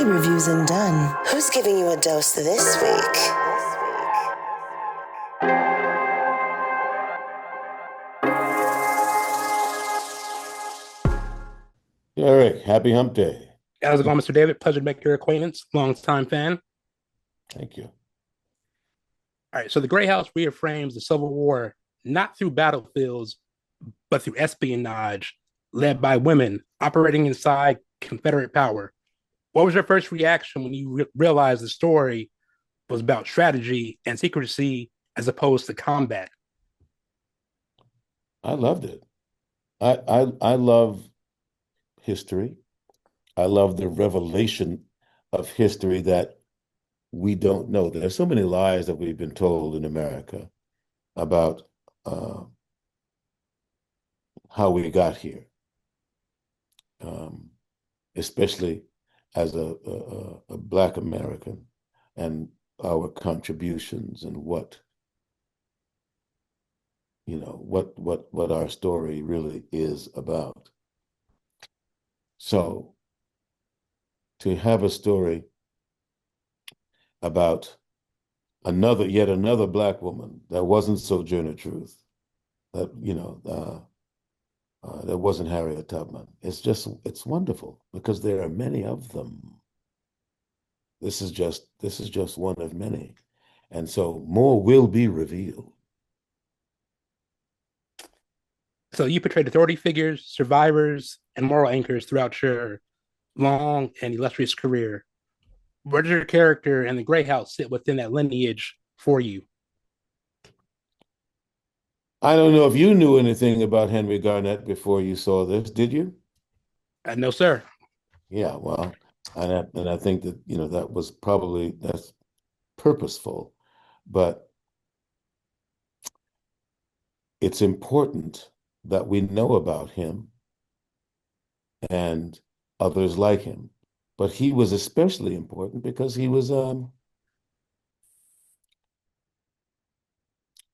Hey, Reviews and Done. Who's giving you a dose this week? Eric, happy hump day. How's it going, Mr. David? Pleasure to make your acquaintance. Long time fan. Thank you. All right, so the Gray House reframes the Civil War not through battlefields, but through espionage led by women operating inside Confederate power. What was your first reaction when you realized the story was about strategy and secrecy as opposed to combat? I loved it. I love history. I love the revelation of history that we don't know. There's so many lies that we've been told in America about how we got here, um, especially as a Black American, and our contributions and what our story really is about. So to have a story about yet another Black woman that wasn't Sojourner Truth, that wasn't Harriet Tubman. It's wonderful because there are many of them. This is just one of many, and so more will be revealed. So you portrayed authority figures, survivors, and moral anchors throughout your long and illustrious career. Where does your character and the Gray House sit within that lineage for you? I don't know if you knew anything about Henry Garnett before you saw this, did you? No, sir. Yeah, well, and I think that that's purposeful, but it's important that we know about him and others like him. But he was especially important because he was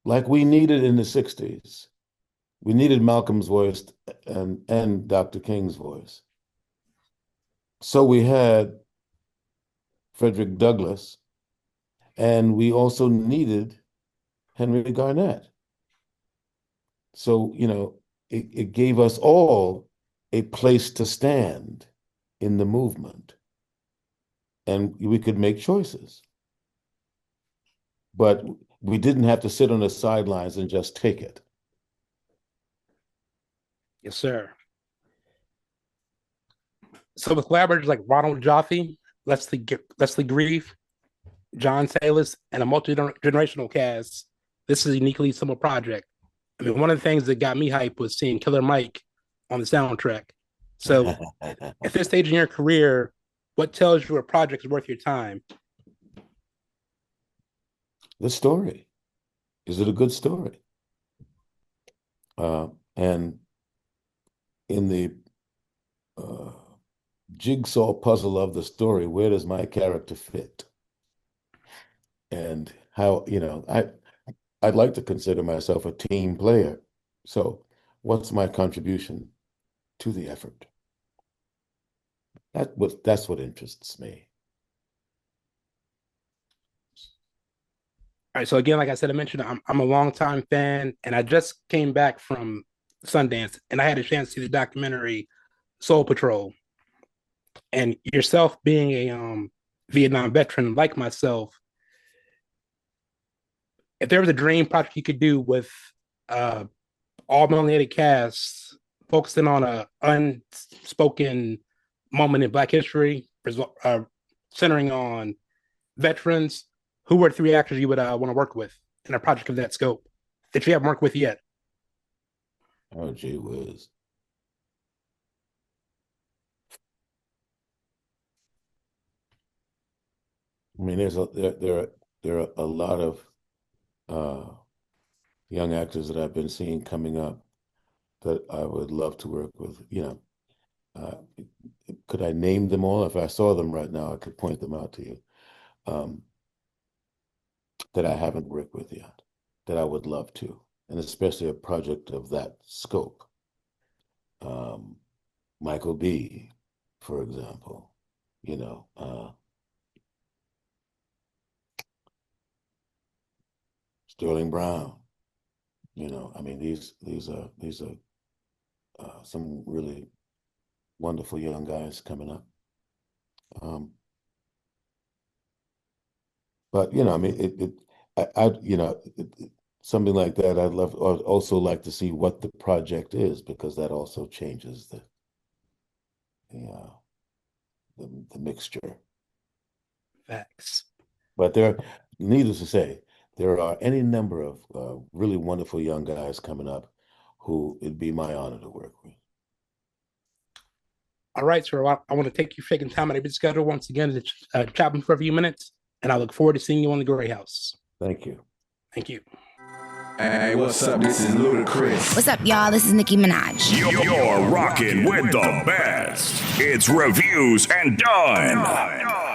like we needed in the 60s. We needed Malcolm's voice and Dr. King's voice. So we had Frederick Douglass, and we also needed Henry Garnett. So, it gave us all a place to stand in the movement, and we could make choices. But we didn't have to sit on the sidelines and just take it. Yes, sir. So with collaborators like Ronald Jaffe, Leslie Grieve, John Salas, and a multi-generational cast, this is a uniquely simple project. I mean, one of the things that got me hyped was seeing Killer Mike on the soundtrack. So at this stage in your career, what tells you a project is worth your time? The story. Is it a good story? And in the jigsaw puzzle of the story, where does my character fit? And how, I'd like to consider myself a team player. So what's my contribution to the effort? That's what interests me. All right. So again, like I said, I mentioned I'm a longtime fan, and I just came back from Sundance, and I had a chance to see the documentary Soul Patrol. And yourself being a Vietnam veteran like myself, if there was a dream project you could do with uh, all melanated casts, focusing on a unspoken moment in Black history, uh, centering on veterans, who were three actors you would want to work with in a project of that scope that you haven't worked with yet? Oh, gee whiz. I mean, there are a lot of uh, young actors that I've been seeing coming up that I would love to work with. Uh, could I name them all? If I saw them right now, I could point them out to you. Um, that I haven't worked with yet, that I would love to, and especially a project of that scope. Um, Michael B., for example, Sterling Brown. I mean, these are some really wonderful young guys coming up. But I mean, something like that. I'd also like to see what the project is, because that also changes the mixture. Facts. But needless to say, there are any number of really wonderful young guys coming up who it'd be my honor to work with. All right, sir. I want to thank you for taking time out of your schedule once again to chat for a few minutes, and I look forward to seeing you on the Gray House. Thank you. Thank you. Hey, what's up? This is Ludacris. What's up, y'all? This is Nicki Minaj. You're rocking with the best. It's Reviews and Done.